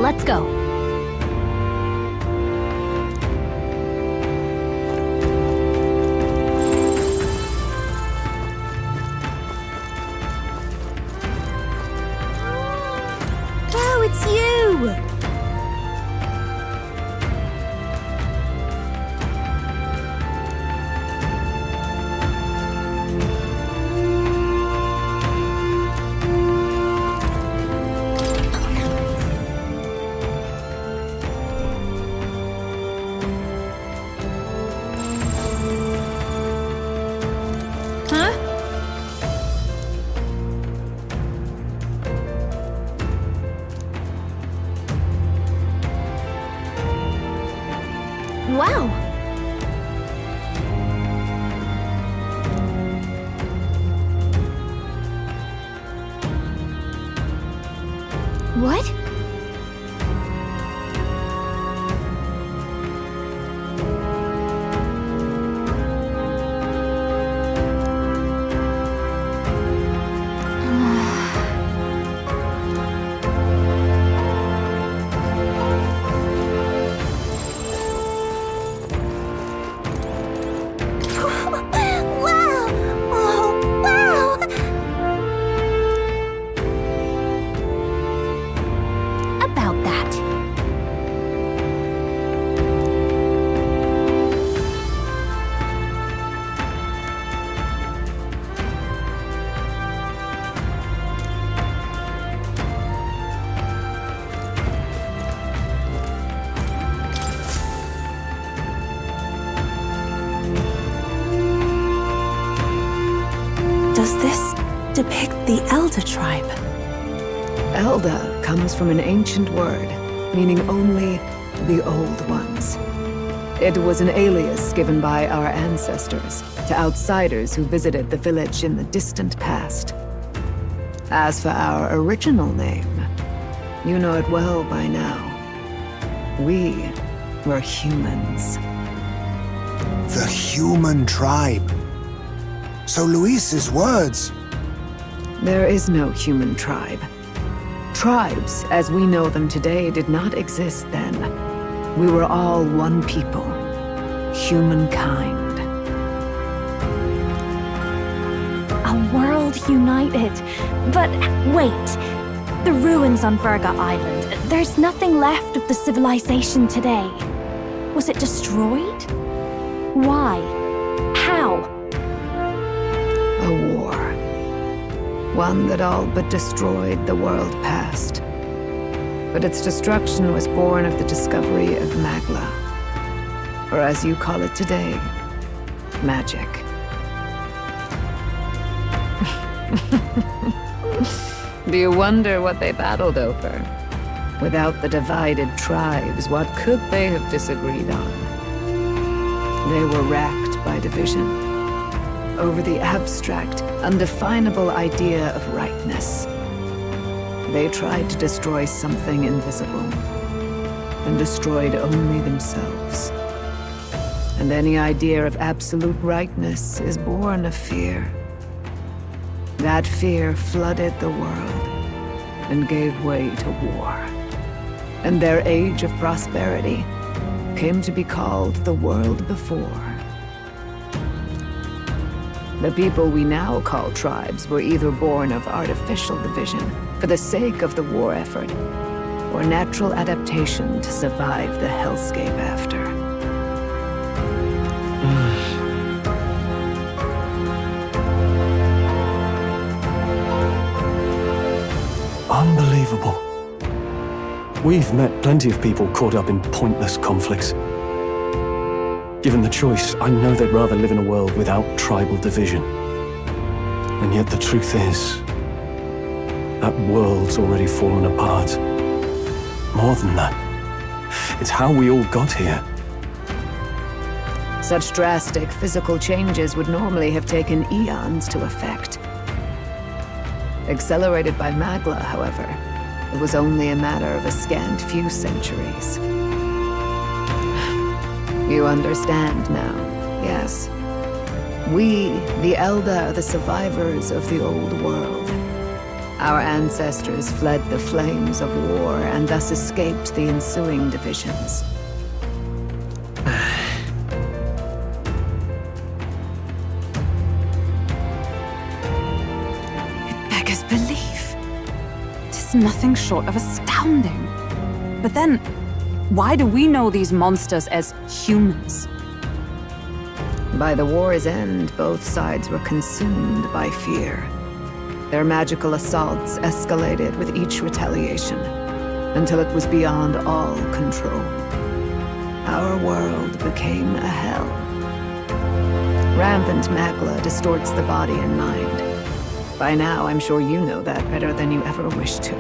Let's go. Oh, it's you! Wow! What? Wow! Oh, wow! About that. Does this depict the Elder tribe? Elda comes from an ancient word, meaning only the old ones. It was an alias given by our ancestors to outsiders who visited the village in the distant past. As for our original name, you know it well by now. We were humans. The human tribe. So Luis's words. There is no human tribe. Tribes, as we know them today, did not exist then. We were all one people. Humankind. A world united. But wait. The ruins on Virga Island. There's nothing left of the civilization today. Was it destroyed? Why? How? A war. One that all but destroyed the world past. But its destruction was born of the discovery of Magla. Or as you call it today, magic. Do you wonder what they battled over? Without the divided tribes, what could they have disagreed on? They were racked by division. Over the abstract, undefinable idea of rightness. They tried to destroy something invisible, and destroyed only themselves. And any idea of absolute rightness is born of fear. That fear flooded the world, and gave way to war. And their age of prosperity came to be called the world before. The people we now call tribes were either born of artificial division for the sake of the war effort, or natural adaptation to survive the hellscape after. Unbelievable. We've met plenty of people caught up in pointless conflicts. Given the choice, I know they'd rather live in a world without tribal division. And yet the truth is, that world's already fallen apart. More than that, it's how we all got here. Such drastic physical changes would normally have taken eons to effect. Accelerated by Magla, however, it was only a matter of a scant few centuries. You understand now, yes? We, the Elda, are the survivors of the old world. Our ancestors fled the flames of war and thus escaped the ensuing divisions. It beggars belief. It is nothing short of astounding. But then, why do we know these monsters as humans? By the war's end, both sides were consumed by fear. Their magical assaults escalated with each retaliation, until it was beyond all control. Our world became a hell. Rampant magla distorts the body and mind. By now, I'm sure you know that better than you ever wished to.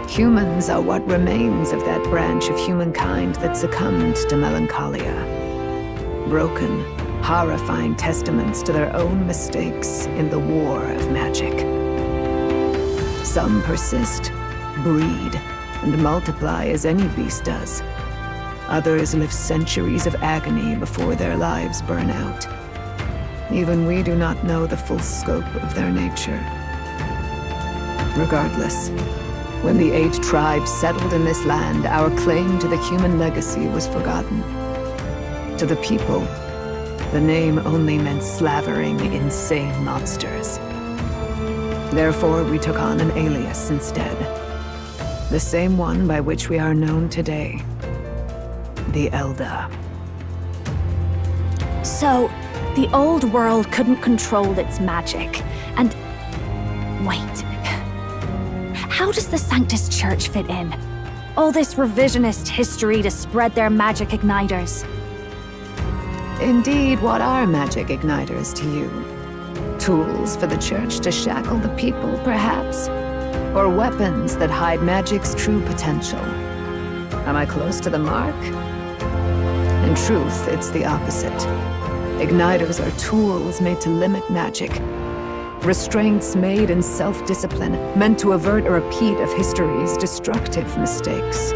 Humans are what remains of that branch of humankind that succumbed to melancholia. Broken, horrifying testaments to their own mistakes in the war of magic. Some persist, breed, and multiply as any beast does. Others live centuries of agony before their lives burn out. Even we do not know the full scope of their nature. Regardless, when the 8 tribes settled in this land, our claim to the human legacy was forgotten. To the people, the name only meant slavering, insane monsters. Therefore, we took on an alias instead. The same one by which we are known today. The Elda. So, the old world couldn't control its magic, and... Wait. How does the Sanctus Church fit in? All this revisionist history to spread their magic igniters. Indeed, what are magic igniters to you? Tools for the Church to shackle the people, perhaps? Or weapons that hide magic's true potential? Am I close to the mark? In truth, it's the opposite. Igniters are tools made to limit magic. Restraints made in self-discipline, meant to avert a repeat of history's destructive mistakes.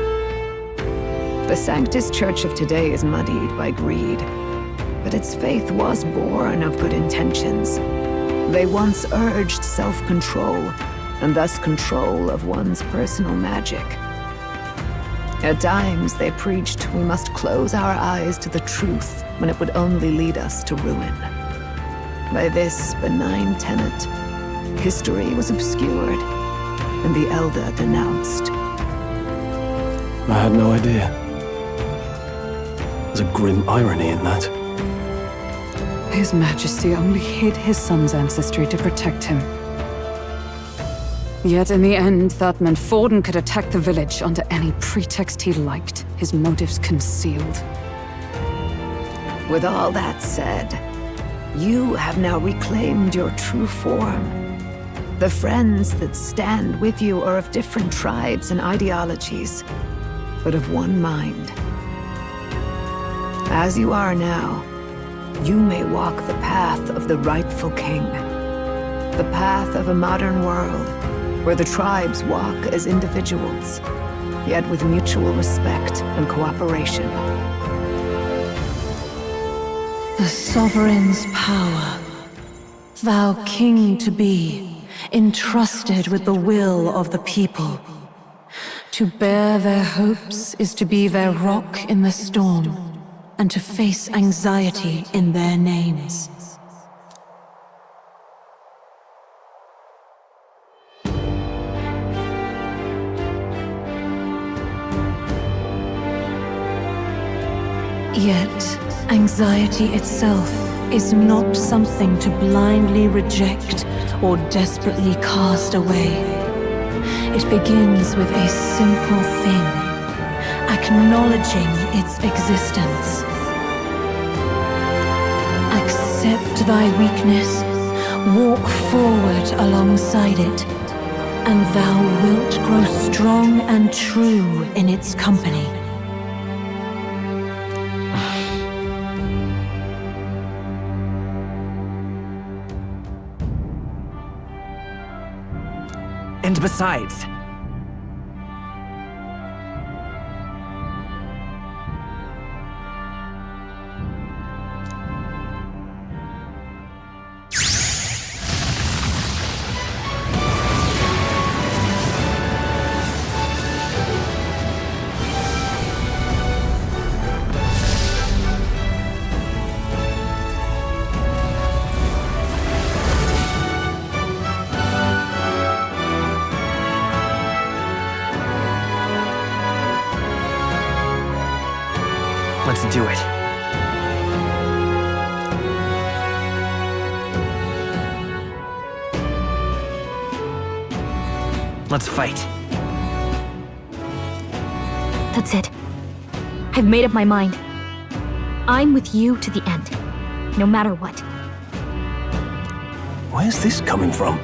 The Sanctus Church of today is muddied by greed, but its faith was born of good intentions. They once urged self-control, and thus control of one's personal magic. At times, they preached we must close our eyes to the truth when it would only lead us to ruin. By this benign tenet, history was obscured, and the Elder denounced. I had no idea. There's a grim irony in that. His Majesty only hid his son's ancestry to protect him. Yet in the end, that meant Forden could attack the village under any pretext he liked, his motives concealed. With all that said, you have now reclaimed your true form. The friends that stand with you are of different tribes and ideologies, but of one mind. As you are now, you may walk the path of the rightful king. The path of a modern world, where the tribes walk as individuals, yet with mutual respect and cooperation. The sovereign's power, thou king to be, entrusted with the will of the people. To bear their hopes is to be their rock in the storm, and to face anxiety in their names. Yet, anxiety itself is not something to blindly reject or desperately cast away. It begins with a simple thing, acknowledging its existence. Accept thy weakness, walk forward alongside it, and thou wilt grow strong and true in its company. And besides, do it. Let's fight. That's it. I've made up my mind. I'm with you to the end, no matter what. Where's this coming from?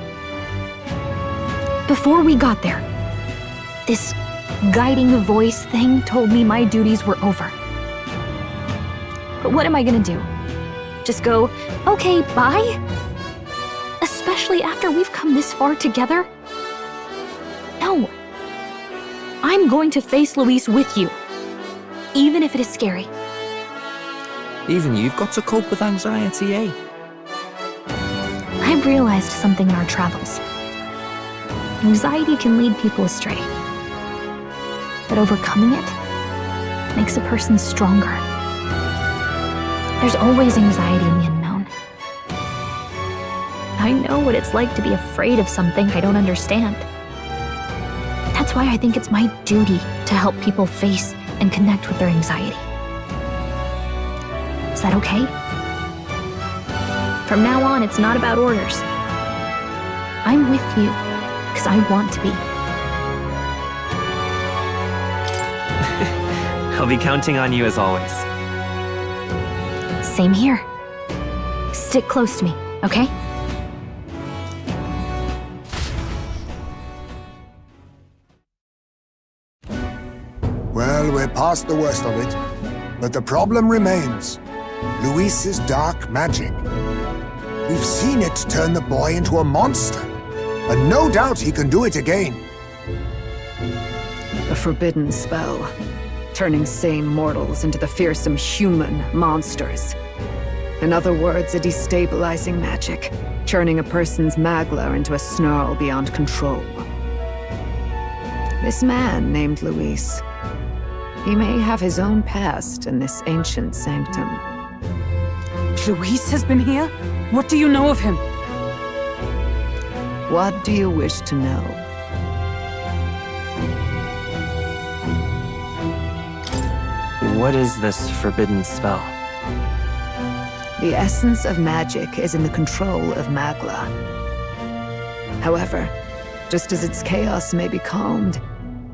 Before we got there, this guiding voice thing told me my duties were over. But what am I gonna do? Just go, okay, bye? Especially after we've come this far together? No. I'm going to face Luis with you, even if it is scary. Even you've got to cope with anxiety, eh? I've realized something in our travels. Anxiety can lead people astray. But overcoming it makes a person stronger. There's always anxiety in the unknown. I know what it's like to be afraid of something I don't understand. That's why I think it's my duty to help people face and connect with their anxiety. Is that okay? From now on, it's not about orders. I'm with you, because I want to be. I'll be counting on you as always. Same here. Stick close to me, okay? Well, we're past the worst of it. But the problem remains. Luis's dark magic. We've seen it turn the boy into a monster. And no doubt he can do it again. A forbidden spell, turning sane mortals into the fearsome human monsters. In other words, a destabilizing magic, turning a person's magla into a snarl beyond control. This man named Luis, he may have his own past in this ancient sanctum. Luis has been here? What do you know of him? What do you wish to know? What is this forbidden spell? The essence of magic is in the control of magla. However, just as its chaos may be calmed,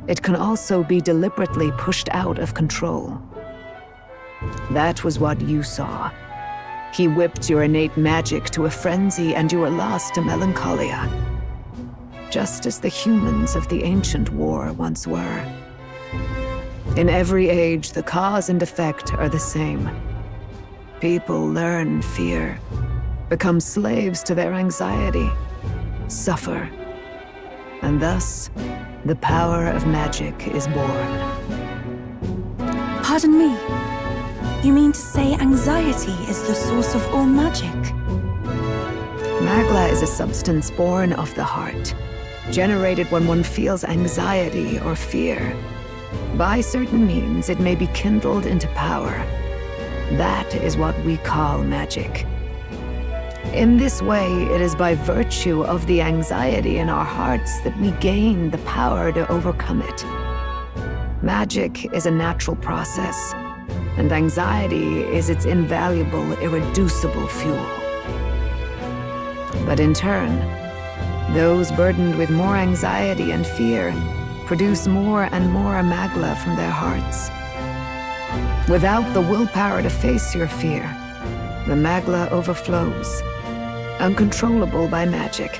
it can also be deliberately pushed out of control. That was what you saw. He whipped your innate magic to a frenzy and you were lost to melancholia. Just as the humans of the ancient war once were. In every age, the cause and effect are the same. People learn fear, become slaves to their anxiety, suffer, and thus, the power of magic is born. Pardon me. You mean to say anxiety is the source of all magic? Magla is a substance born of the heart, generated when one feels anxiety or fear. By certain means, it may be kindled into power. That is what we call magic. In this way, it is by virtue of the anxiety in our hearts that we gain the power to overcome it. Magic is a natural process, and anxiety is its invaluable, irreducible fuel. But in turn, those burdened with more anxiety and fear produce more and more magla from their hearts. Without the willpower to face your fear, the magla overflows. Uncontrollable by magic,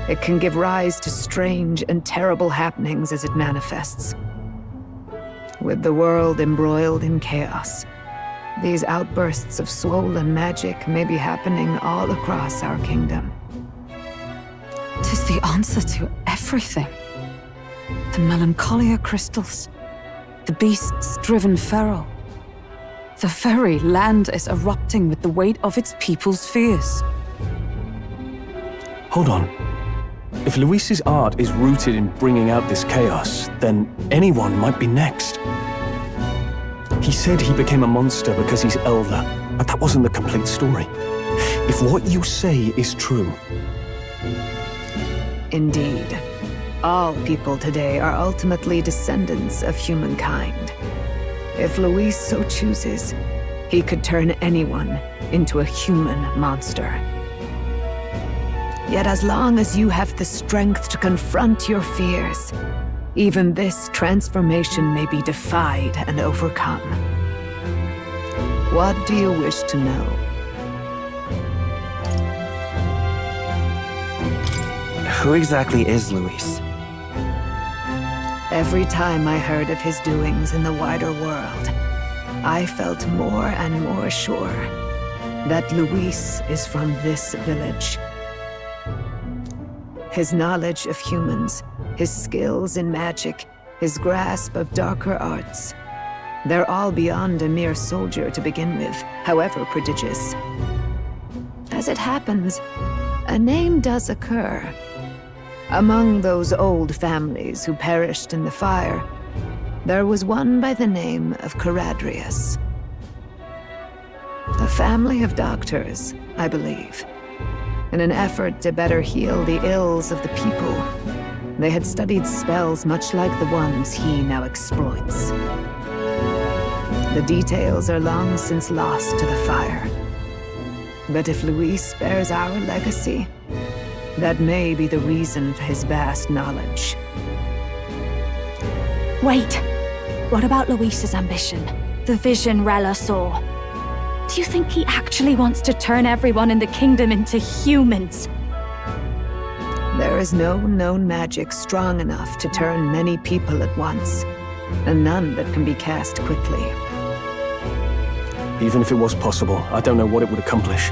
it can give rise to strange and terrible happenings as it manifests. With the world embroiled in chaos, these outbursts of swollen magic may be happening all across our kingdom. 'Tis the answer to everything. The melancholia crystals, the beasts driven feral. The very land is erupting with the weight of its people's fears. Hold on. If Luis's art is rooted in bringing out this chaos, then anyone might be next. He said he became a monster because he's Elder, but that wasn't the complete story. If what you say is true... Indeed. All people today are ultimately descendants of humankind. If Luis so chooses, He could turn anyone into a human monster. Yet as long as you have the strength to confront your fears, even this transformation may be defied and overcome. What do you wish to know? Who exactly is Luis? Every time I heard of his doings in the wider world, I felt more and more sure that Luis is from this village. His knowledge of humans, his skills in magic, his grasp of darker arts, they're all beyond a mere soldier to begin with, however prodigious. As it happens, a name does occur. Among those old families who perished in the fire, there was one by the name of Caradrius. A family of doctors, I believe. In an effort to better heal the ills of the people, they had studied spells much like the ones he now exploits. The details are long since lost to the fire. But if Luis bears our legacy, that may be the reason for his vast knowledge. Wait, what about Luis's ambition? The vision Rella saw? Do you think he actually wants to turn everyone in the kingdom into humans? There is no known magic strong enough to turn many people at once, and none that can be cast quickly. Even if it was possible, I don't know what it would accomplish.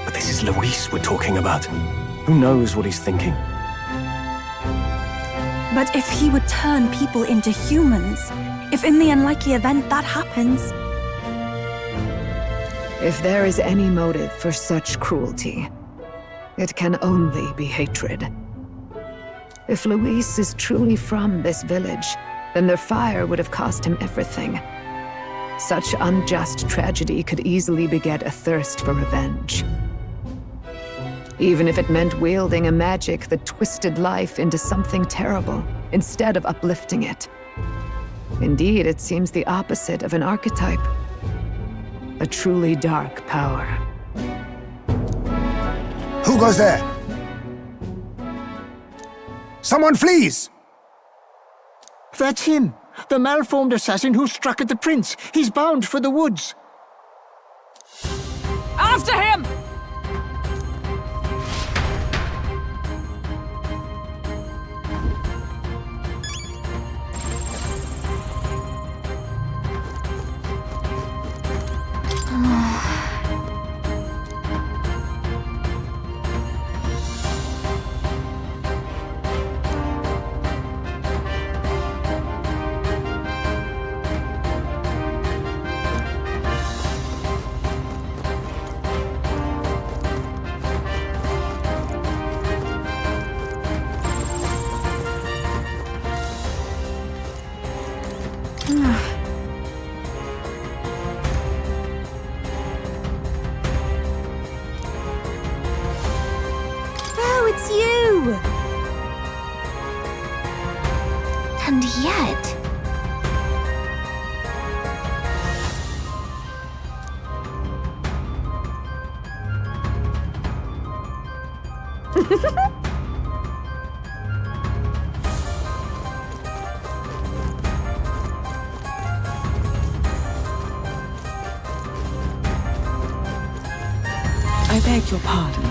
But this is Luis we're talking about. Who knows what he's thinking? But if he would turn people into humans, if in the unlikely event that happens... If there is any motive for such cruelty, it can only be hatred. If Luis is truly from this village, then their fire would have cost him everything. Such unjust tragedy could easily beget a thirst for revenge. Even if it meant wielding a magic that twisted life into something terrible, instead of uplifting it. Indeed, it seems the opposite of an archetype. A truly dark power. Who goes there? Someone flees! That's him! The malformed assassin who struck at the prince! He's bound for the woods! After him! Oh, it's you! And yet... I beg your pardon.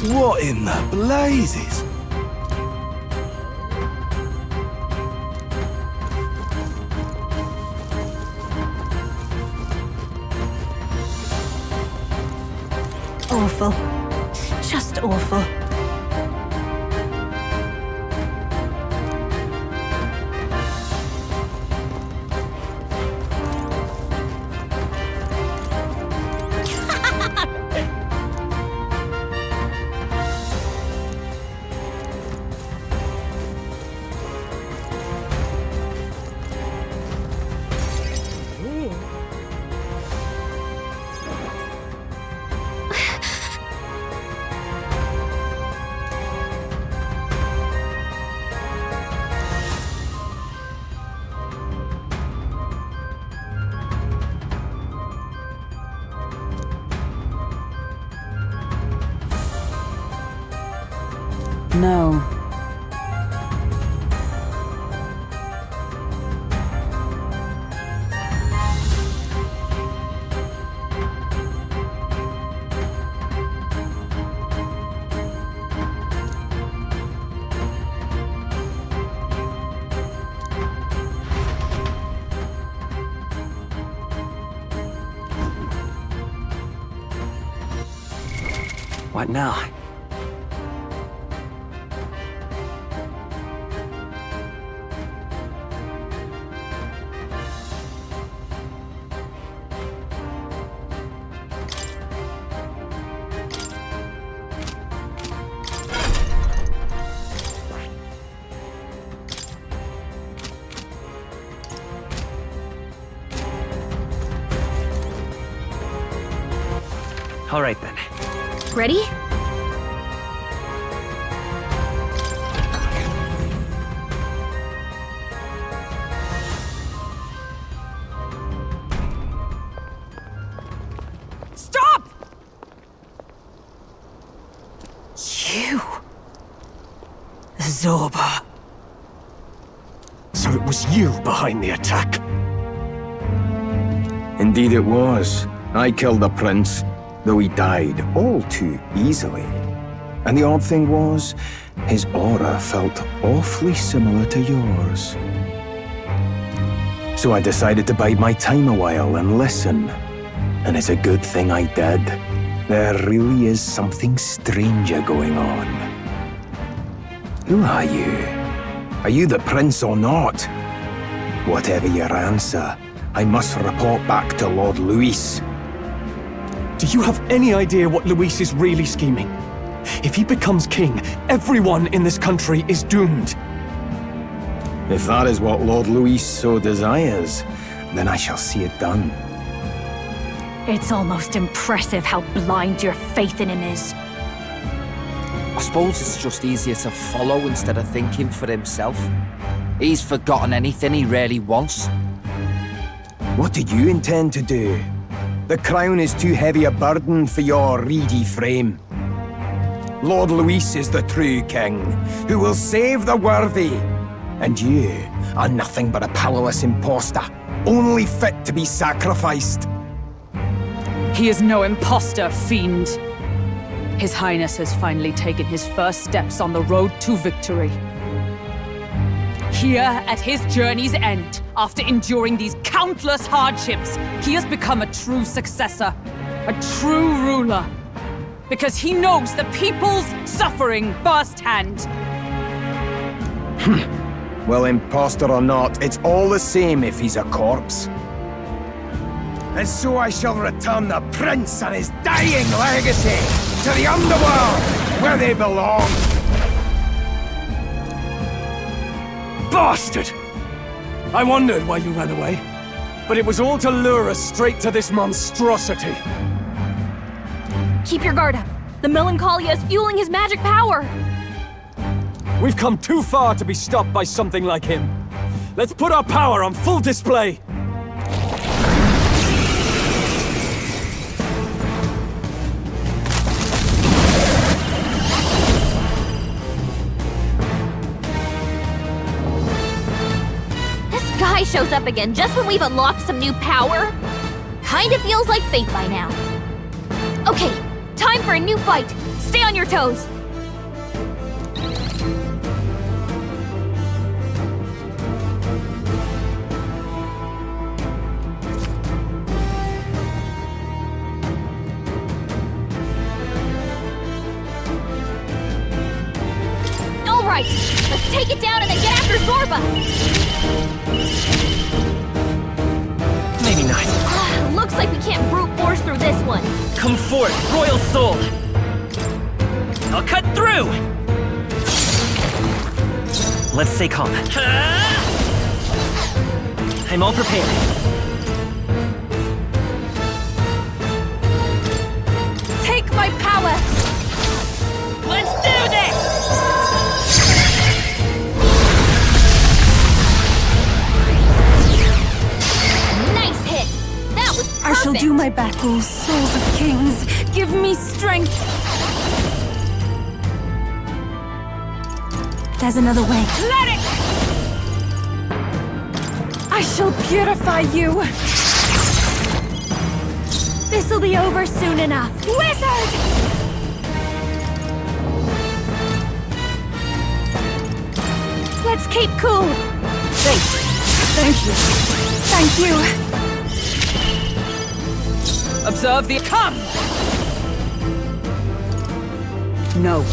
What in the blazes? Awful. Just awful. No. What now? All right then. Ready? Stop! You... Zorba. So it was you behind the attack? Indeed it was. I killed the prince, though he died all too easily. And the odd thing was, his aura felt awfully similar to yours. So I decided to bide my time a while and listen. And it's a good thing I did. There really is something stranger going on. Who are you? Are you the prince or not? Whatever your answer, I must report back to Lord Luis. Do you have any idea what Luis is really scheming? If he becomes king, everyone in this country is doomed. If that is what Lord Luis so desires, then I shall see it done. It's almost impressive how blind your faith in him is. I suppose it's just easier to follow instead of thinking for himself. He's forgotten anything he really wants. What do you intend to do? The crown is too heavy a burden for your reedy frame. Lord Luis is the true king, who will save the worthy. And you are nothing but a powerless imposter, only fit to be sacrificed. He is no imposter, fiend. His Highness has finally taken his first steps on the road to victory. Here, at his journey's end, after enduring these countless hardships, he has become a true successor, a true ruler. Because he knows the people's suffering firsthand. Well, imposter or not, it's all the same if he's a corpse. And so I shall return the prince and his dying legacy to the underworld, where they belong. Bastard! I wondered why you ran away, but it was all to lure us straight to this monstrosity. Keep your guard up. The Melancholia is fueling his magic power. We've come too far to be stopped by something like him. Let's put our power on full display. This guy shows up again just when we've unlocked some new power. Kinda feels like fate by now. Okay, Time for a new fight! Stay on your toes! Alright, let's take it down and then get after Zorba! Maybe not. Looks like we can't brute force through this one. Come forth, Royal Soul! I'll cut through! Let's stay calm. I'm all prepared. Take my power! Let's do this! Nice hit! That was perfect! I shall do my best. Oh, souls of kings, give me strength. There's another way. Let it! I shall purify you. This'll be over soon enough. Wizard! Let's keep cool. Thanks. Thank you. Thank you. Observe the... Come! No.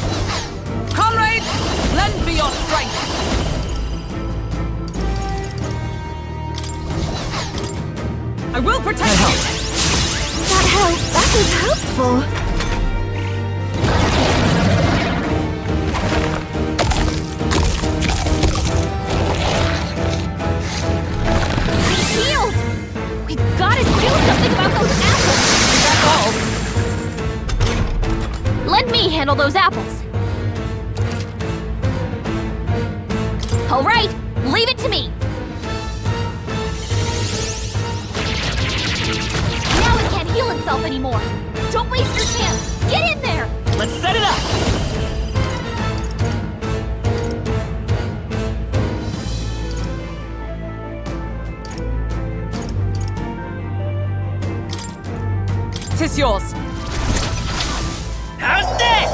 Comrades, lend me your strength! I will protect you! That was helpful. Shield! We've gotta do something about those apples! That's all! Let me handle those apples. All right, leave it to me. Now it can't heal itself anymore. Don't waste your chance. Get in there. Let's set it up! Tis yours. How's this?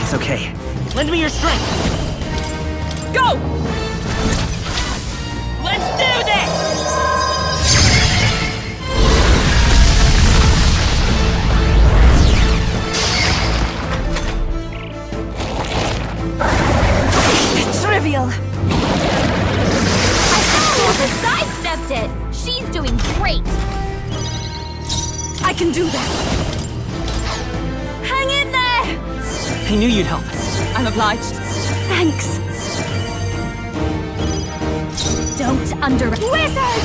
It's okay. Lend me your strength. Go! Let's do this! Trivial. Zorba sidestepped it. She's doing great. I can do this. Hang in there. I knew you'd help. I'm obliged. Thanks. Don't Wizard!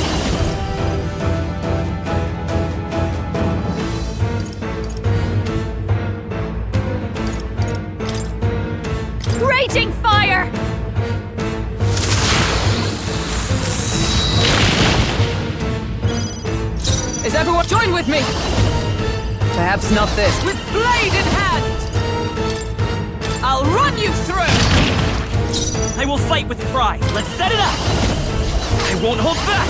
Raging fire! Is everyone join with me? Perhaps not this. With blade in hand! I'll run you through! I will fight with pride. Let's set it up! I won't hold back!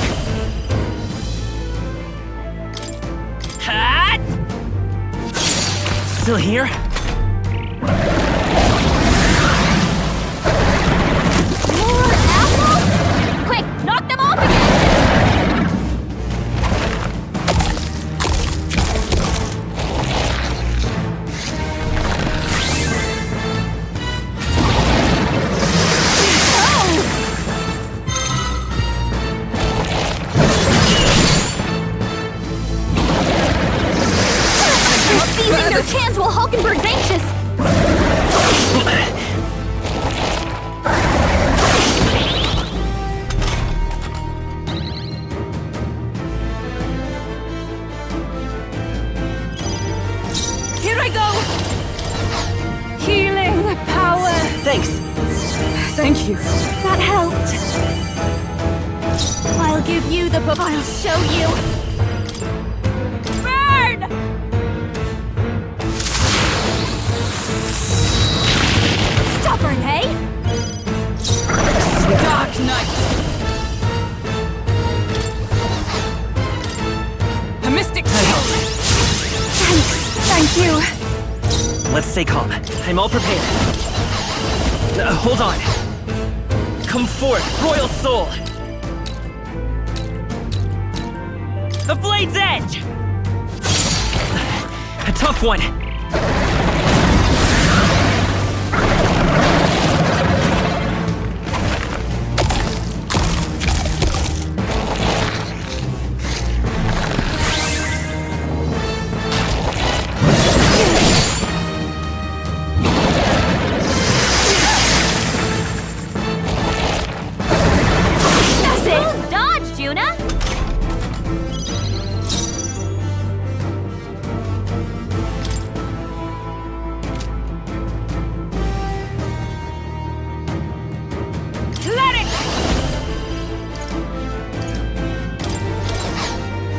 Hat! Still here? More apples? Quick, knock them off again! Seizing their chance while Hulkenberg's anxious! Here I go! Healing power! Thanks. Thank you. That helped. I'll give you the book. I'll show you. Burn! Stubborn, hey? Dark Knight! let's stay calm. I'm all prepared. Hold on. Come forth, royal soul! The blade's edge! A tough one.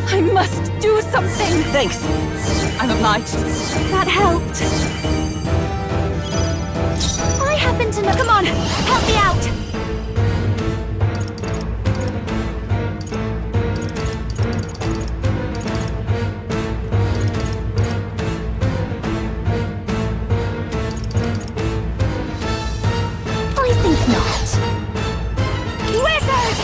I must do something! Thanks. I'm obliged. That helped. I happen to know. Come on, help me out! I think not. Wizard!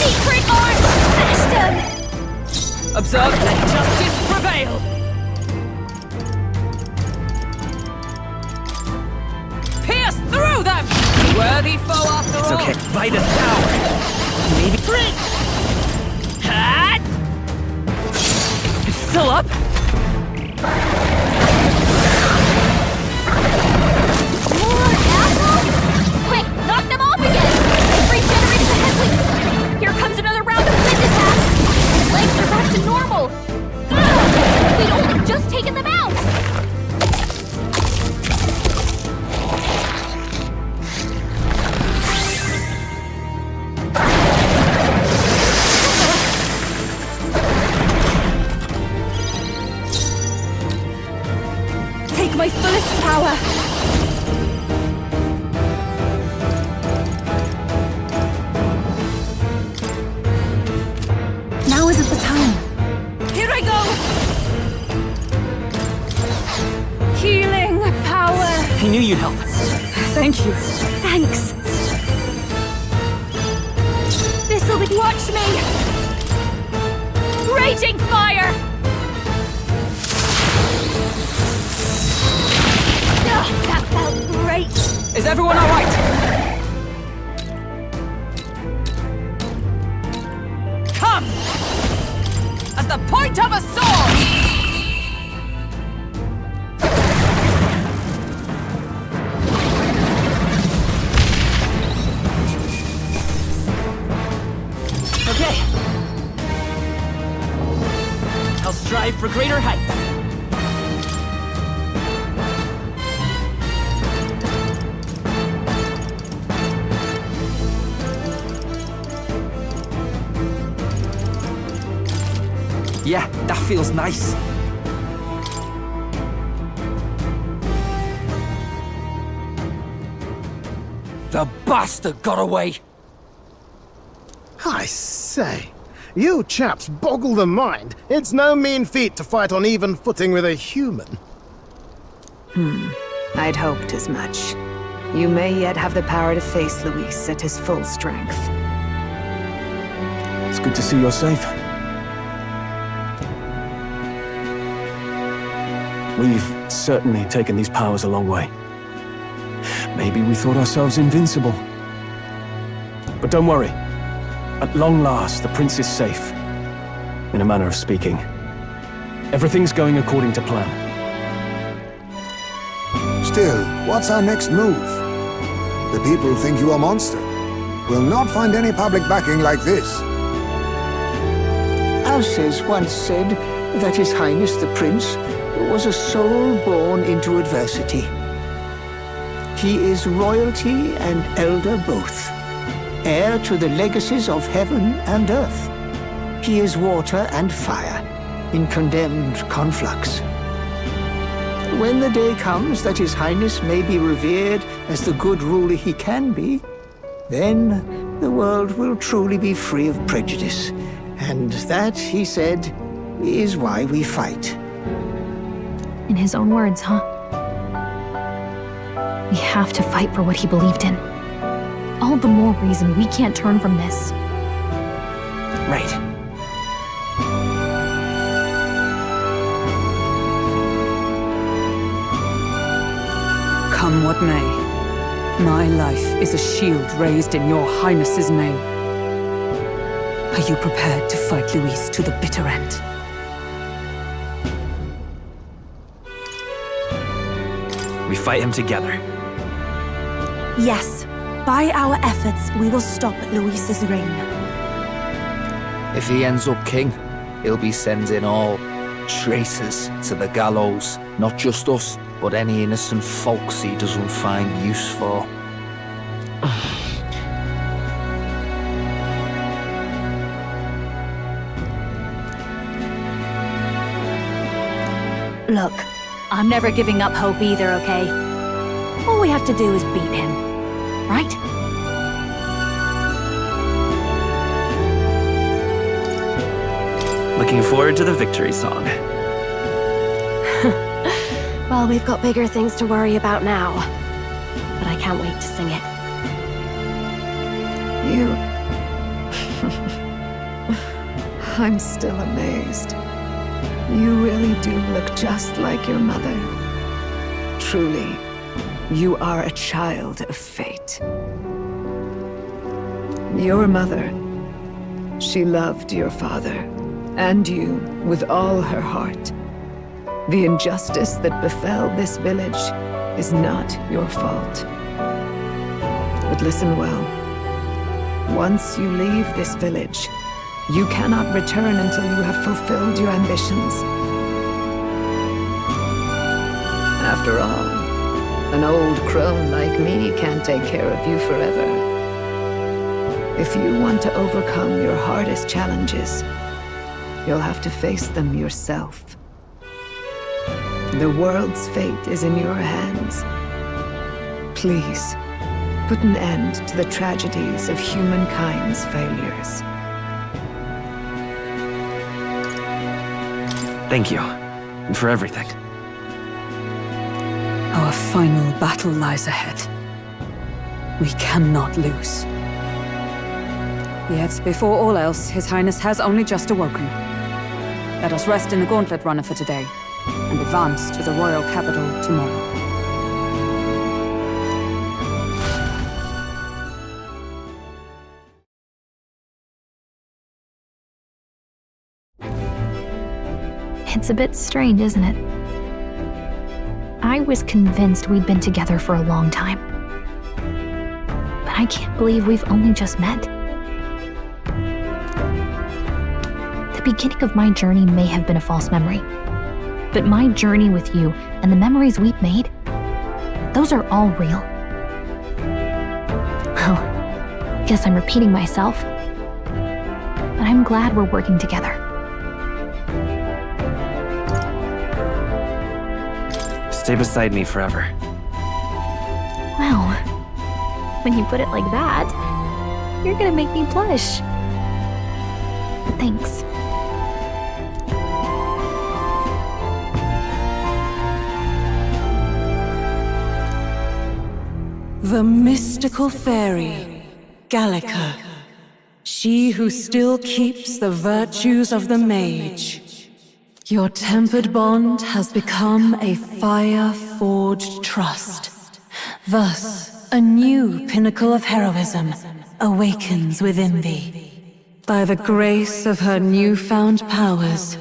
Secret art system! Observe, let justice prevail! Pierce through them! Worthy foe after all! It's okay, Vida's power! Maybe... It's still up? More apples? Quick, knock them off again! Regenerate the headwinds! Here comes another round of wind attacks! His legs are back to normal! Ugh! We'd only just taken them out! Take my fullest power! Now isn't the time. Here I go! Healing power! I knew you'd help. Thank you. Thanks. This'll be... Watch me! Raging fire! Oh, that felt great! Is everyone all right? Come! As the point of a sword! Okay. I'll strive for greater heights. Yeah, that feels nice. The bastard got away! I say, you chaps boggle the mind. It's no mean feat to fight on even footing with a human. I'd hoped as much. You may yet have the power to face Luis at his full strength. It's good to see you're safe. We've certainly taken these powers a long way. Maybe we thought ourselves invincible. But don't worry. At long last, the prince is safe. In a manner of speaking. Everything's going according to plan. Still, what's our next move? The people think you a monster. We'll not find any public backing like this. Alces once said that His Highness the Prince was a soul born into adversity. He is royalty and elder both, heir to the legacies of heaven and earth. He is water and fire, in condemned conflux. When the day comes that His Highness may be revered as the good ruler he can be, Then the world will truly be free of prejudice. And that, he said, is why we fight. In his own words, huh? We have to fight for what he believed in. All the more reason we can't turn from this. Right. Come what may, my life is a shield raised in your highness's name. Are you prepared to fight Luis to the bitter end? We fight him together. Yes. By our efforts, we will stop Luis's reign. If he ends up king, he'll be sending all traitors to the gallows. Not just us, but any innocent folks he doesn't find use for. Look, I'm never giving up hope either, okay? All we have to do is beat him, right? Looking forward to the victory song. Well, we've got bigger things to worry about now. But I can't wait to sing it. You... I'm still amazed. You really do look just like your mother. Truly, you are a child of fate. Your mother, she loved your father, and you with all her heart. The injustice that befell this village is not your fault. But listen well. Once you leave this village, you cannot return until you have fulfilled your ambitions. After all, an old crone like me can't take care of you forever. If you want to overcome your hardest challenges, you'll have to face them yourself. The world's fate is in your hands. Please, put an end to the tragedies of humankind's failures. Thank you. And for everything. Our final battle lies ahead. We cannot lose. Yet, before all else, His Highness has only just awoken. Let us rest in the Gauntlet Runner for today, and advance to the royal capital tomorrow. It's a bit strange, isn't it? I was convinced we'd been together for a long time. But I can't believe we've only just met. The beginning of my journey may have been a false memory. But my journey with you and the memories we've made, those are all real. Well, guess I'm repeating myself. But I'm glad we're working together. Stay beside me forever. Well, when you put it like that, you're gonna make me blush. But thanks. The mystical fairy, Gallica. She who still keeps the virtues of the mage. Your tempered bond has become a fire-forged trust. Thus, a new pinnacle of heroism awakens within thee. By the grace of her newfound powers,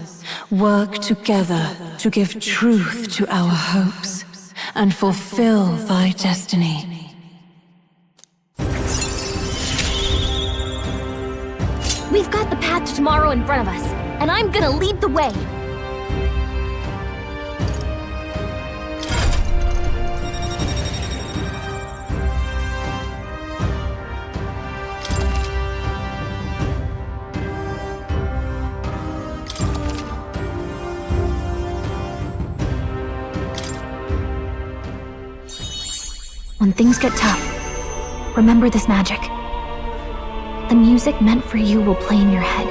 work together to give truth to our hopes and fulfill thy destiny. We've got the path to tomorrow in front of us, and I'm gonna lead the way. When things get tough, remember this magic. The music meant for you will play in your head.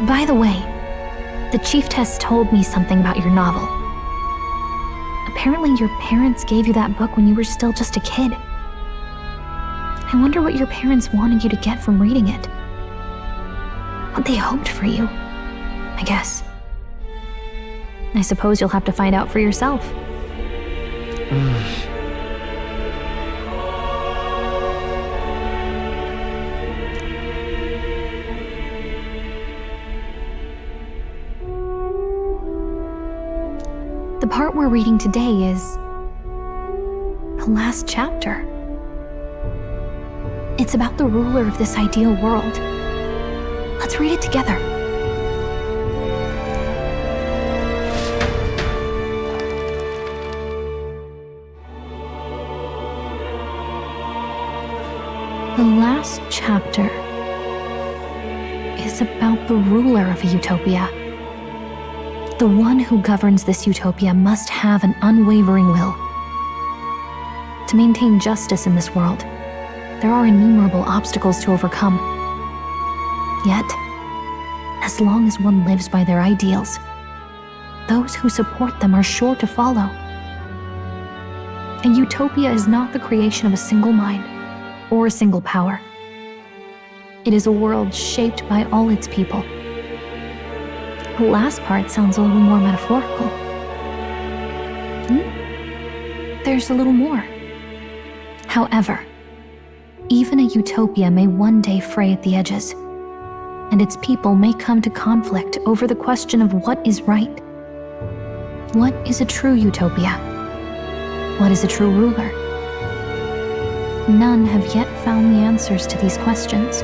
By the way, the chiefess told me something about your novel. Apparently your parents gave you that book when you were still just a kid. I wonder what your parents wanted you to get from reading it. What they hoped for you, I guess. I suppose you'll have to find out for yourself. The part we're reading today is the last chapter. It's about the ruler of this ideal world. Let's read it together. The last chapter is about the ruler of a utopia. The one who governs this utopia must have an unwavering will. To maintain justice in this world, there are innumerable obstacles to overcome. Yet, as long as one lives by their ideals, those who support them are sure to follow. A utopia is not the creation of a single mind or a single power. It is a world shaped by all its people. The last part sounds a little more metaphorical. There's a little more. However, even a utopia may one day fray at the edges, and its people may come to conflict over the question of what is right. What is a true utopia? What is a true ruler? None have yet found the answers to these questions.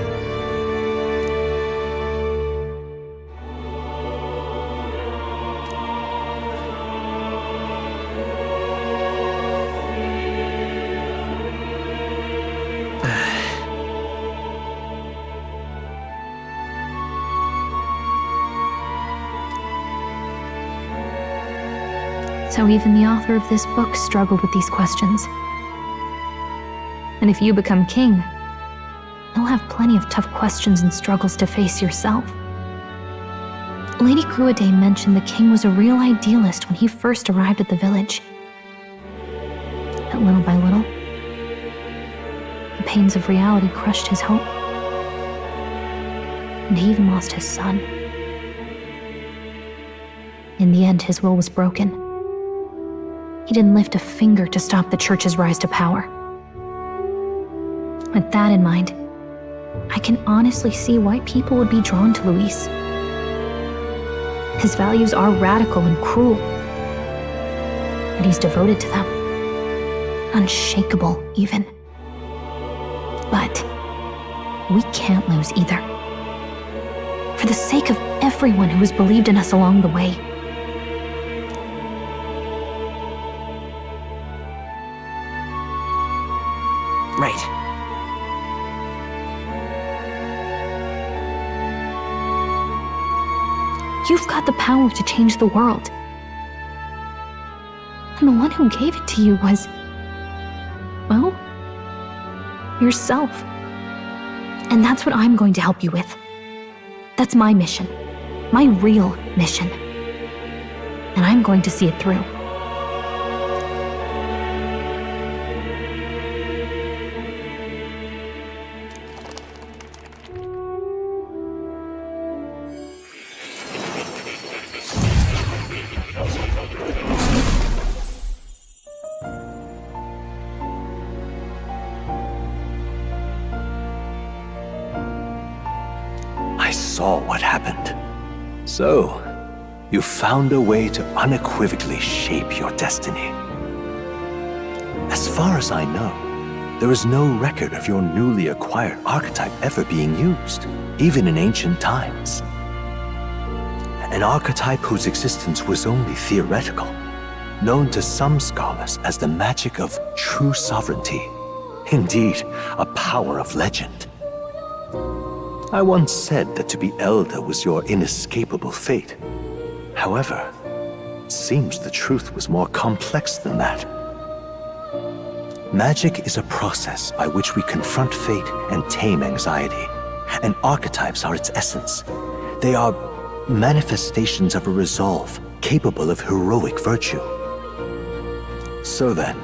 So even the author of this book struggled with these questions. And if you become king, you'll have plenty of tough questions and struggles to face yourself. Lady Gruaday mentioned the king was a real idealist when he first arrived at the village. But little by little, the pains of reality crushed his hope. And he even lost his son. In the end, his will was broken. He didn't lift a finger to stop the church's rise to power. With that in mind, I can honestly see why people would be drawn to Luis. His values are radical and cruel, but he's devoted to them. Unshakable, even. But we can't lose either. For the sake of everyone who has believed in us along the way. Right. You've got the power to change the world. And the one who gave it to you was, well, yourself. And that's what I'm going to help you with. That's my mission. My real mission. And I'm going to see it through. I saw what happened. So, you found a way to unequivocally shape your destiny. As far as I know, there is no record of your newly acquired archetype ever being used, even in ancient times. An archetype whose existence was only theoretical, known to some scholars as the magic of true sovereignty. Indeed, a power of legend. I once said that to be Elder was your inescapable fate. However, it seems the truth was more complex than that. Magic is a process by which we confront fate and tame anxiety, and archetypes are its essence. They are manifestations of a resolve capable of heroic virtue. So then,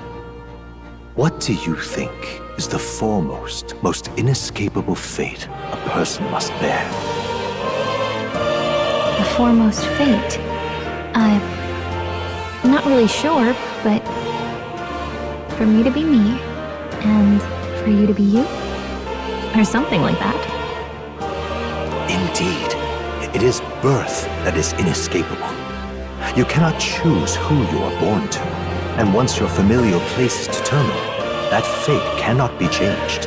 what do you think is the foremost, most inescapable fate a person must bear? The foremost fate? I'm not really sure, but for me to be me, and for you to be you? Or something like that. Indeed, it is birth that is inescapable. You cannot choose who you are born to, and once your familial place is determined, that fate cannot be changed.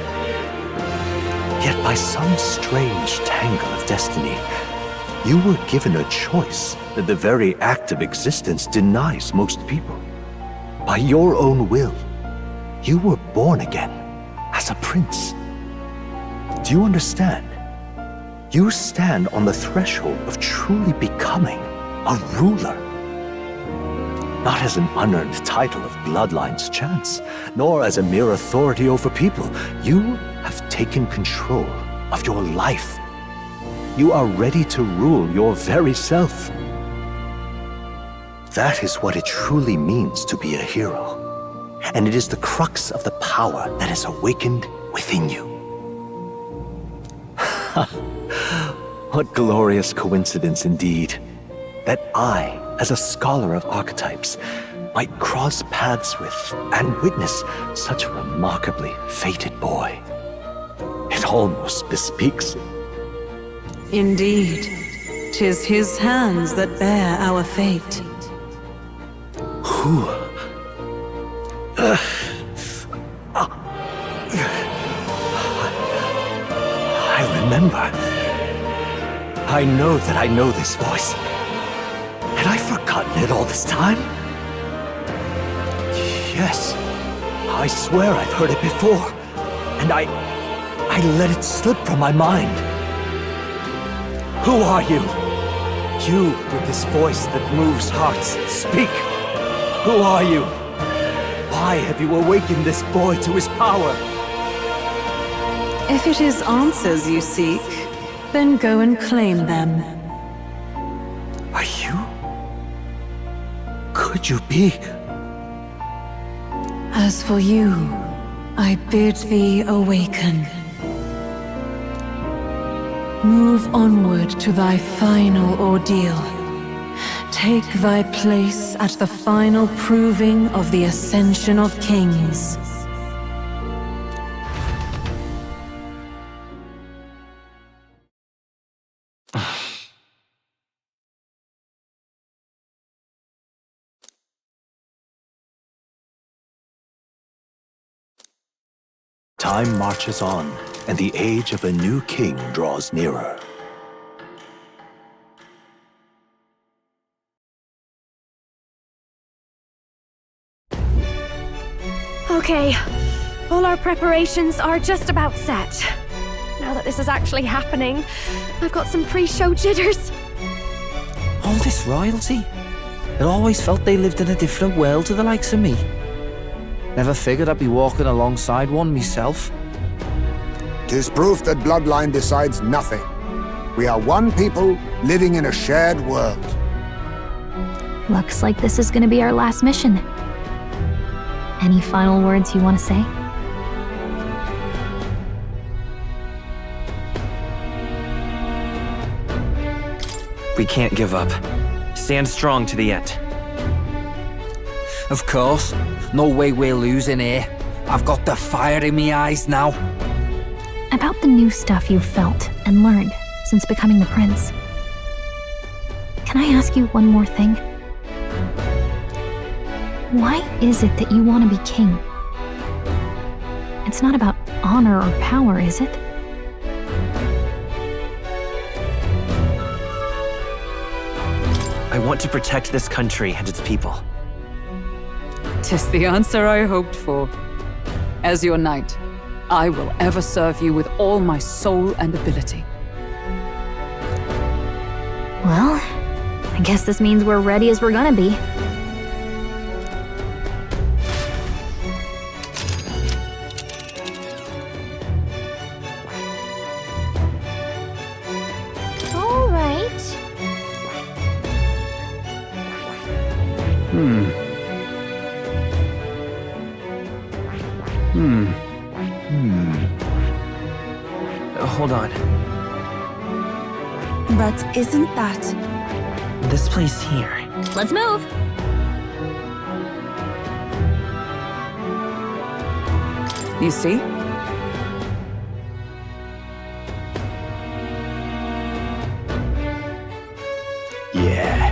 Yet by some strange tangle of destiny, you were given a choice that the very act of existence denies most people. By your own will, you were born again as a prince. Do you understand? You stand on the threshold of truly becoming a ruler. Not as an unearned title of bloodline's chance, nor as a mere authority over people. You have taken control of your life. You are ready to rule your very self. That is what it truly means to be a hero. And it is the crux of the power that is awakened within you. What glorious coincidence indeed, that I, as a scholar of archetypes, might cross paths with and witness such a remarkably fated boy. It almost bespeaks. Indeed, 'tis his hands that bear our fate. Who? I remember. I know that I know this voice. Had I forgotten it all this time? Yes. I swear I've heard it before. And I let it slip from my mind. Who are you? You with this voice that moves hearts. Speak. Who are you? Why have you awakened this boy to his power? If it is answers you seek, then go and claim them. Are you? Could you be? As for you, I bid thee awaken. Move onward to thy final ordeal. Take thy place at the final proving of the Ascension of Kings. Time marches on, and the age of a new king draws nearer. Okay, all our preparations are just about set. Now that this is actually happening, I've got some pre-show jitters. All this royalty? It always felt they lived in a different world to the likes of me. Never figured I'd be walking alongside one myself. 'Tis proof that bloodline decides nothing. We are one people living in a shared world. Looks like this is gonna be our last mission. Any final words you want to say? We can't give up. Stand strong to the end. Of course. No way we're losing here. I've got the fire in my eyes now. About the new stuff you've felt and learned since becoming the prince. Can I ask you one more thing? Why is it that you want to be king? It's not about honor or power, is it? I want to protect this country and its people. 'Tis the answer I hoped for. As your knight, I will ever serve you with all my soul and ability. Well, I guess this means we're ready as we're gonna be. All right. Hold on. But isn't that... This place here. Let's move. You see? Yeah.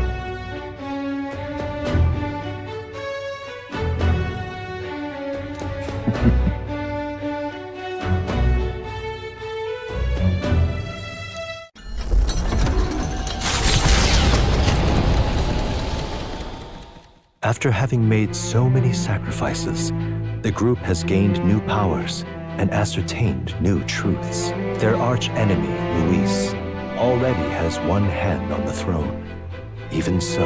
After having made so many sacrifices, the group has gained new powers and ascertained new truths. Their arch-enemy, Luis, already has one hand on the throne. Even so,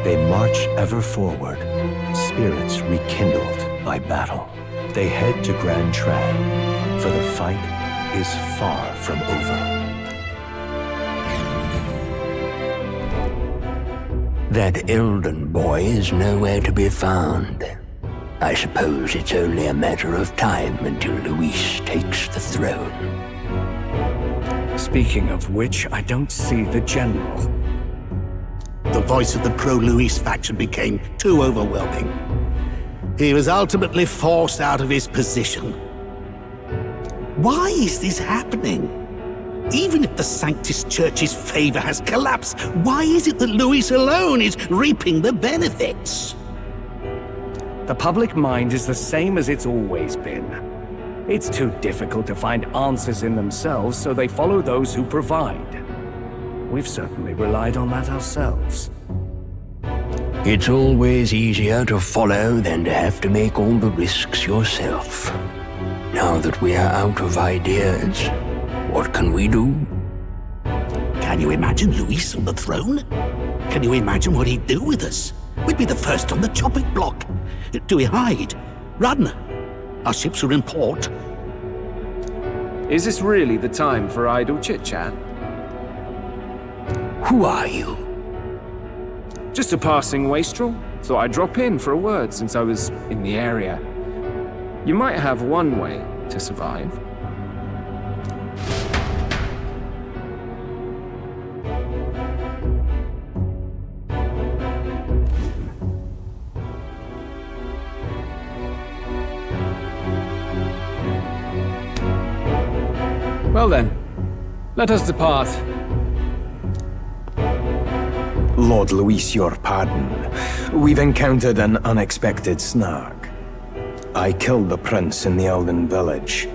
they march ever forward, spirits rekindled by battle. They head to Grand Trad, for the fight is far from over. That Eldan boy is nowhere to be found. I suppose it's only a matter of time until Luis takes the throne. Speaking of which, I don't see the general. The voice of the pro-Luis faction became too overwhelming. He was ultimately forced out of his position. Why is this happening? Even if the Sanctus Church's favor has collapsed, why is it that Luis alone is reaping the benefits? The public mind is the same as it's always been. It's too difficult to find answers in themselves, so they follow those who provide. We've certainly relied on that ourselves. It's always easier to follow than to have to make all the risks yourself. Now that we are out of ideas, what can we do? Can you imagine Luis on the throne? Can you imagine what he'd do with us? We'd be the first on the chopping block. Do we hide? Run? Our ships are in port. Is this really the time for idle chit-chat? Who are you? Just a passing wastrel. Thought I'd drop in for a word since I was in the area. You might have one way to survive. Well then, let us depart. Lord Luis, your pardon. We've encountered an unexpected snag. I killed the prince in the Eldan village.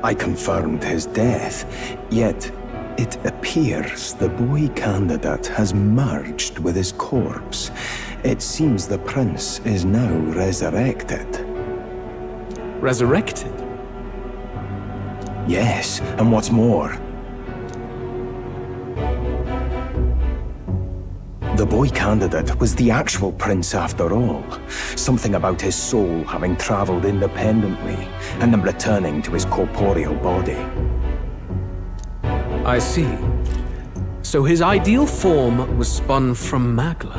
I confirmed his death, yet it appears the boy candidate has merged with his corpse. It seems the prince is now resurrected. Resurrected? Yes, and what's more, the boy candidate was the actual prince after all. Something about his soul having traveled independently and then returning to his corporeal body. I see. So his ideal form was spun from Magla.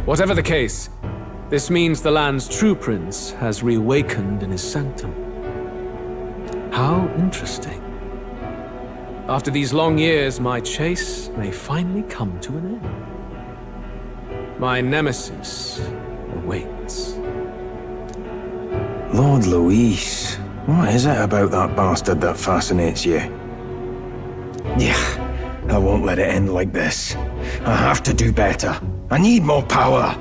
Whatever the case, this means the land's true prince has reawakened in his sanctum. How interesting. After these long years, my chase may finally come to an end. My nemesis awaits. Lord Luis, what is it about that bastard that fascinates you? Yeah, I won't let it end like this. I have to do better. I need more power.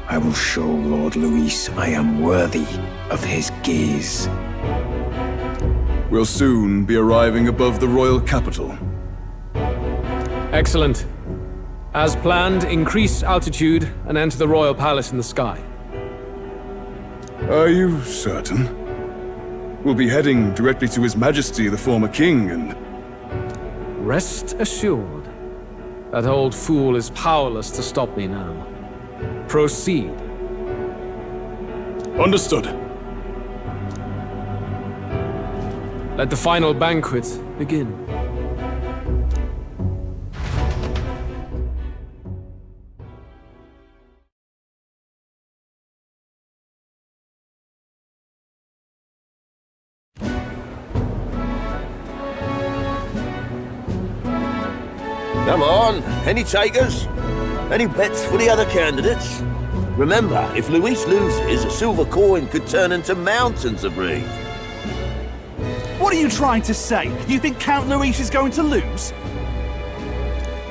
I will show Lord Luis I am worthy of his gaze. We'll soon be arriving above the royal capital. Excellent. As planned, increase altitude and enter the royal palace in the sky. Are you certain? We'll be heading directly to His Majesty the former king and... Rest assured. That old fool is powerless to stop me now. Proceed. Understood. Let the final banquet begin. Come on, any takers? Any bets for the other candidates? Remember, if Luis loses, a silver coin could turn into mountains of Reeve. What are you trying to say? You think Count Luis is going to lose?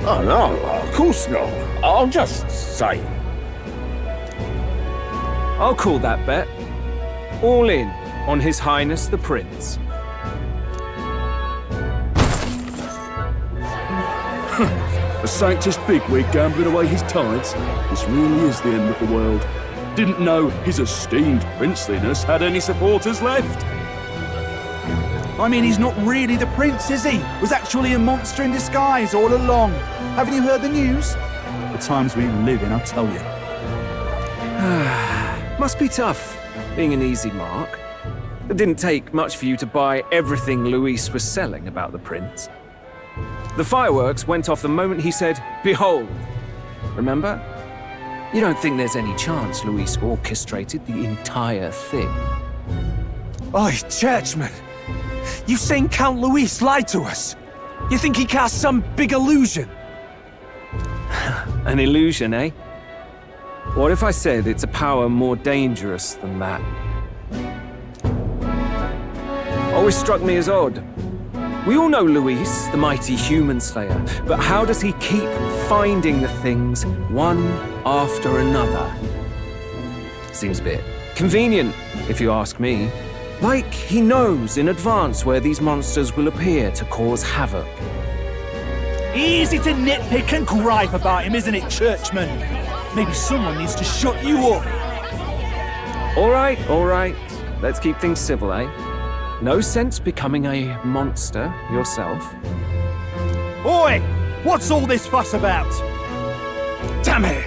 Oh no, of course not. I'm just saying. I'll call that bet. All in on His Highness the Prince. A Sanctus bigwig gambling away his tithes? This really is the end of the world. Didn't know his esteemed princeliness had any supporters left. I mean, he's not really the prince, is he? Was actually a monster in disguise all along. Haven't you heard the news? The times we live in, I'll tell you. Must be tough, being an easy mark. It didn't take much for you to buy everything Luis was selling about the prince. The fireworks went off the moment he said, "Behold." Remember? You don't think there's any chance Luis orchestrated the entire thing? Oi, churchman! You saying Count Luis lied to us? You think he cast some big illusion? An illusion, eh? What if I said it's a power more dangerous than that? Always struck me as odd. We all know Luis, the mighty human slayer, but how does he keep finding the things one after another? Seems a bit convenient, if you ask me. Like he knows in advance where these monsters will appear to cause havoc. Easy to nitpick and gripe about him, isn't it, churchman? Maybe someone needs to shut you up. All right. Let's keep things civil, eh? No sense becoming a monster yourself. Oi! What's all this fuss about? Damn it!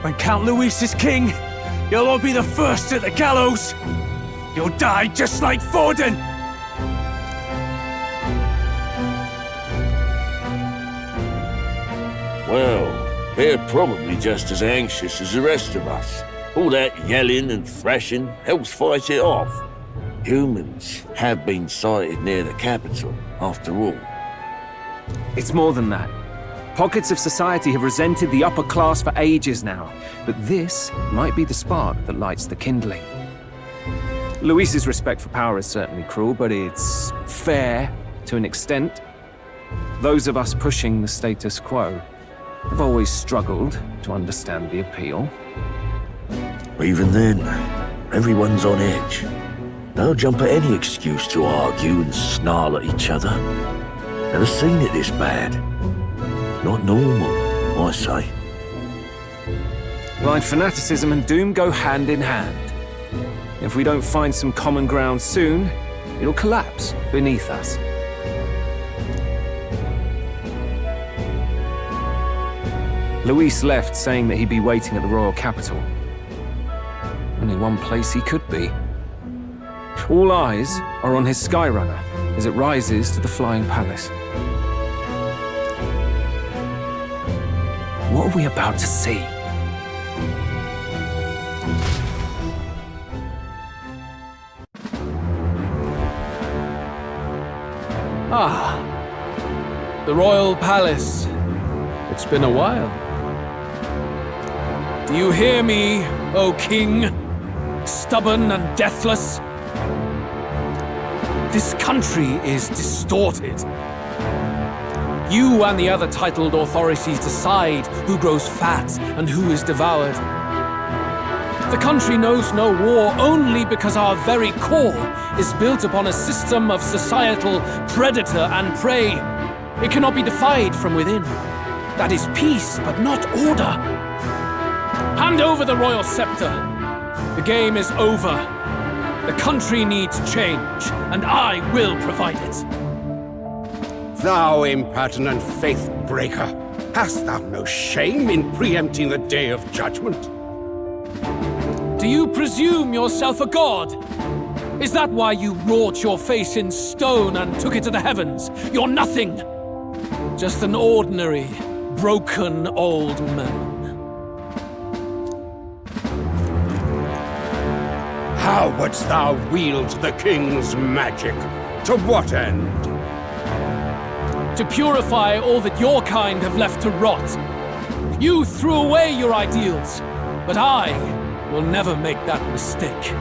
When Count Luis is king, you'll all be the first at the gallows. You'll die just like Forden! Well, they're probably just as anxious as the rest of us. All that yelling and thrashing helps fight it off. Humans have been sighted near the capital, after all. It's more than that. Pockets of society have resented the upper class for ages now, but this might be the spark that lights the kindling. Luis's respect for power is certainly cruel, but it's fair to an extent. Those of us pushing the status quo have always struggled to understand the appeal. Even then, everyone's on edge. They'll jump at any excuse to argue and snarl at each other. Never seen it this bad. Not normal, I say. Blind fanaticism and doom go hand in hand. If we don't find some common ground soon, it'll collapse beneath us. Luis left saying that he'd be waiting at the royal capital. Only one place he could be. All eyes are on his Skyrunner as it rises to the flying palace. What are we about to see? The royal palace. It's been a while. Do you hear me, O king? Stubborn and deathless? This country is distorted. You and the other titled authorities decide who grows fat and who is devoured. The country knows no war only because our very core is built upon a system of societal predator and prey. It cannot be defied from within. That is peace, but not order. Hand over the royal scepter. The game is over. The country needs change, and I will provide it. Thou impertinent faith breaker, hast thou no shame in preempting the day of judgment? Do you presume yourself a god? Is that why you wrought your face in stone and took it to the heavens? You're nothing! Just an ordinary, broken old man. How wouldst thou wield the king's magic? To what end? To purify all that your kind have left to rot. You threw away your ideals, but I will never make that mistake.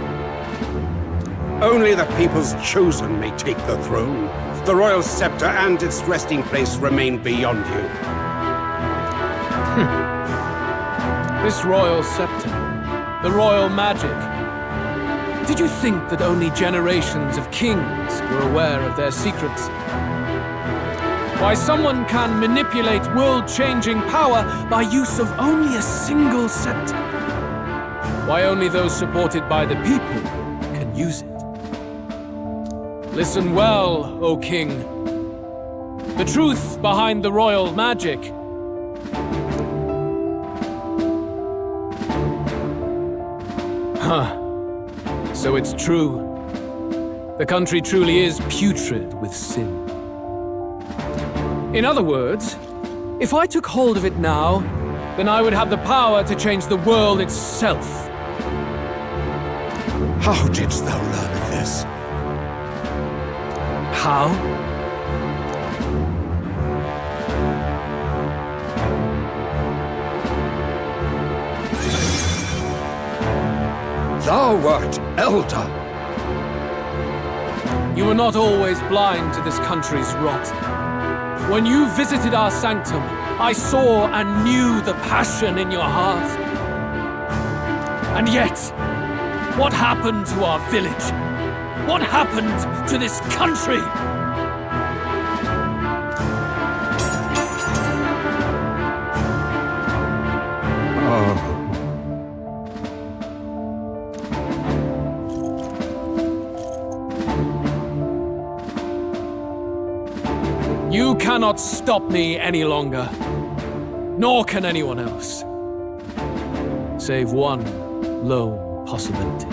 Only the people's chosen may take the throne. The royal scepter and its resting place remain beyond you. This royal scepter, the royal magic. Did you think that only generations of kings were aware of their secrets? Why someone can manipulate world-changing power by use of only a single scepter? Why only those supported by the people can use it? Listen well, O King. The truth behind the royal magic. Huh. So it's true. The country truly is putrid with sin. In other words, if I took hold of it now, then I would have the power to change the world itself. How didst thou learn of this? How? Thou wert Eldan. You were not always blind to this country's rot. When you visited our sanctum, I saw and knew the passion in your heart. And yet, what happened to our village? What happened to this country? Oh. You cannot stop me any longer. Nor can anyone else. Save one lone possibility.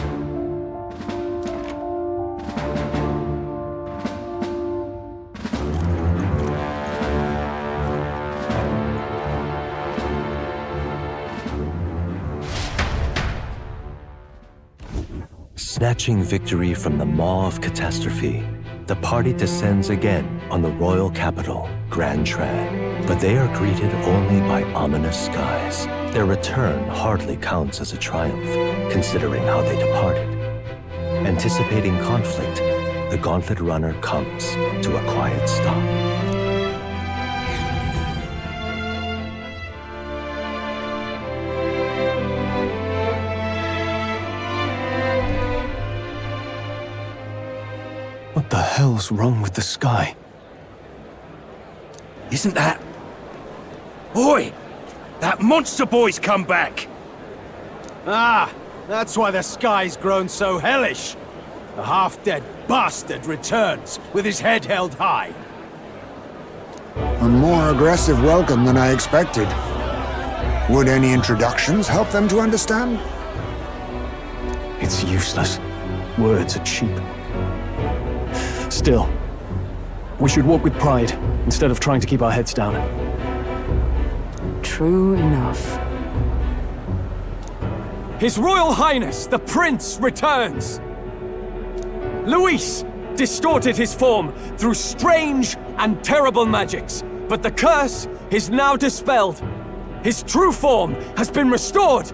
Snatching victory from the maw of catastrophe, the party descends again on the royal capital, Grand Trad. But they are greeted only by ominous skies. Their return hardly counts as a triumph, considering how they departed. Anticipating conflict, the Gauntlet Runner comes to a quiet stop. What the hell's wrong with the sky? Isn't that... Oi! That monster boy's come back! Ah, that's why the sky's grown so hellish. The half-dead bastard returns with his head held high. A more aggressive welcome than I expected. Would any introductions help them to understand? It's useless. Words are cheap. Still, we should walk with pride, instead of trying to keep our heads down. True enough. His Royal Highness, the Prince, returns! Luis distorted his form through strange and terrible magics, but the curse is now dispelled. His true form has been restored!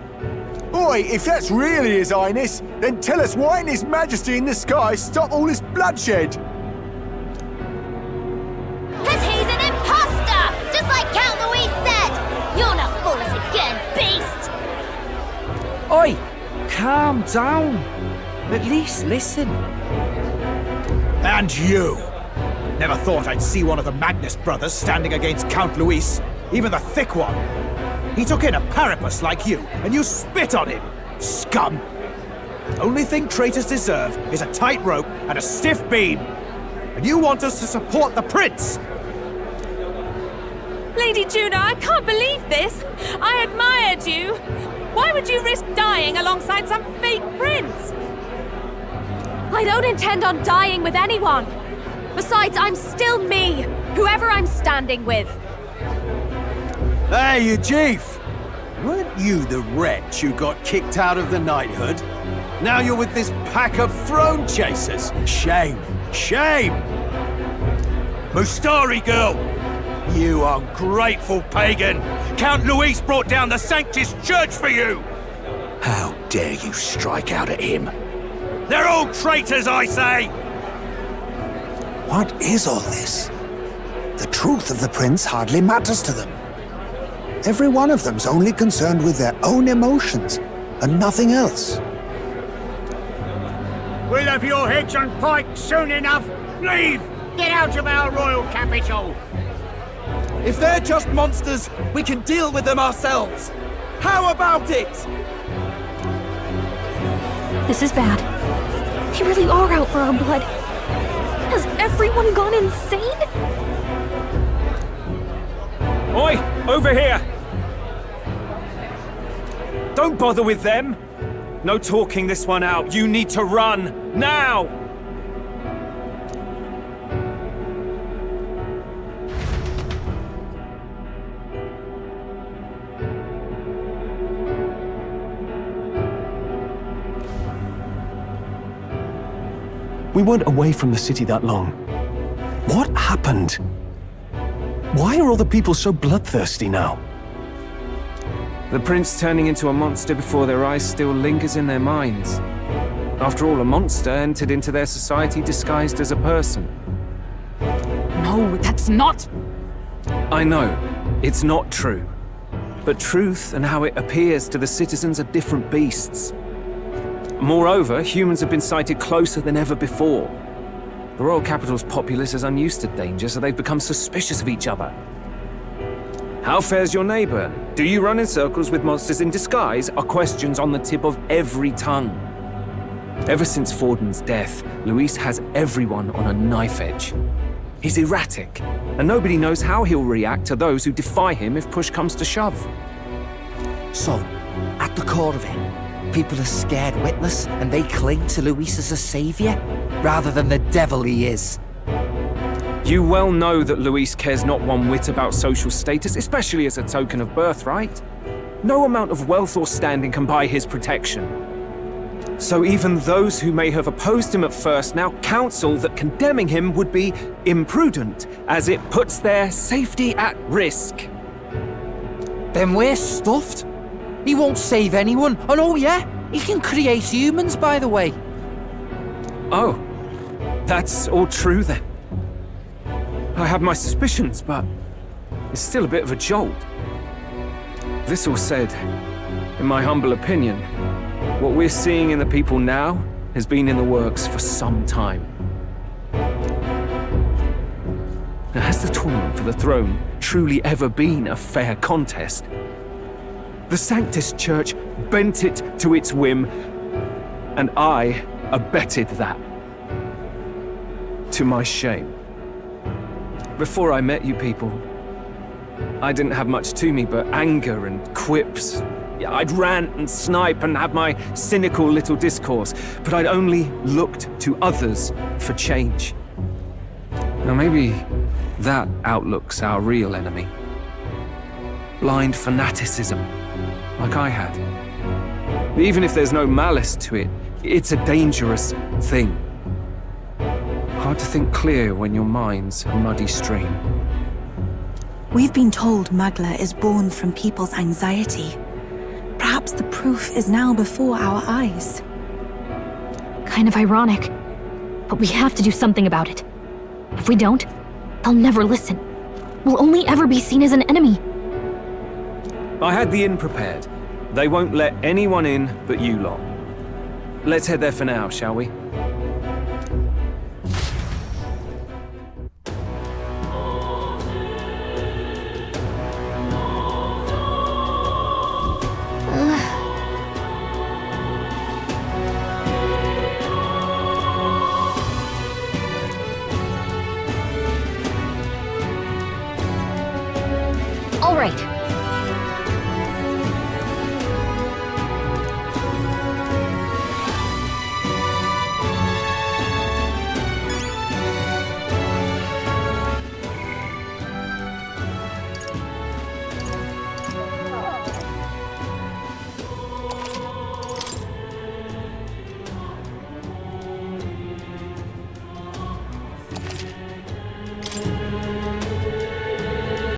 Oi, if that's really His Highness, then tell us why didn't His Majesty in the sky stop all this bloodshed? Cause he's an imposter! Just like Count Louis said! You'll not fool us again, beast! Oi! Calm down. At least listen. And you! Never thought I'd see one of the Magnus brothers standing against Count Luis, even the thick one. He took in a paripus like you, and you spit on him! Scum! Only thing traitors deserve is a tight rope and a stiff beam. And you want us to support the prince? Lady Juna, I can't believe this! I admired you! Why would you risk dying alongside some fake prince? I don't intend on dying with anyone. Besides, I'm still me, whoever I'm standing with. Hey, you chief! Weren't you the wretch who got kicked out of the knighthood? Now you're with this pack of throne chasers. Shame! Shame! Mustari girl! You ungrateful pagan! Count Luis brought down the Sanctus Church for you! How dare you strike out at him? They're all traitors, I say! What is all this? The truth of the prince hardly matters to them. Every one of them's only concerned with their own emotions, and nothing else. We'll have your heads on pike soon enough. Leave! Get out of our royal capital! If they're just monsters, we can deal with them ourselves. How about it? This is bad. They really are out for our blood. Has everyone gone insane? Oi! Over here! Don't bother with them! No talking this one out. You need to run! Now! We weren't away from the city that long. What happened? Why are all the people so bloodthirsty now? The prince turning into a monster before their eyes still lingers in their minds. After all, a monster entered into their society disguised as a person. No, that's not... I know, it's not true. But truth and how it appears to the citizens are different beasts. Moreover, humans have been sighted closer than ever before. The royal capital's populace is unused to danger, so they've become suspicious of each other. How fares your neighbor? Do you run in circles with monsters in disguise? Are questions on the tip of every tongue. Ever since Forden's death, Luis has everyone on a knife edge. He's erratic, and nobody knows how he'll react to those who defy him if push comes to shove. So, at the core of it, people are scared witless, and they cling to Luis as a savior, rather than the devil he is. You well know that Luis cares not one whit about social status, especially as a token of birthright. No amount of wealth or standing can buy his protection. So even those who may have opposed him at first now counsel that condemning him would be imprudent, as it puts their safety at risk. Then we're stuffed. He won't save anyone. And oh yeah, he can create humans, by the way. Oh, that's all true then. I have my suspicions, but it's still a bit of a jolt. This all said, in my humble opinion, what we're seeing in the people now has been in the works for some time. Now, has the tournament for the throne truly ever been a fair contest? The Sanctus Church bent it to its whim, and I abetted that. To my shame. Before I met you people, I didn't have much to me but anger and quips. I'd rant and snipe and have my cynical little discourse, but I'd only looked to others for change. Now maybe that outlook's our real enemy. Blind fanaticism, like I had. Even if there's no malice to it, it's a dangerous thing. Hard to think clear when your mind's a muddy stream. We've been told Magla is born from people's anxiety. Perhaps the proof is now before our eyes. Kind of ironic, but we have to do something about it. If we don't, they'll never listen. We'll only ever be seen as an enemy. I had the inn prepared. They won't let anyone in but you lot. Let's head there for now, shall we?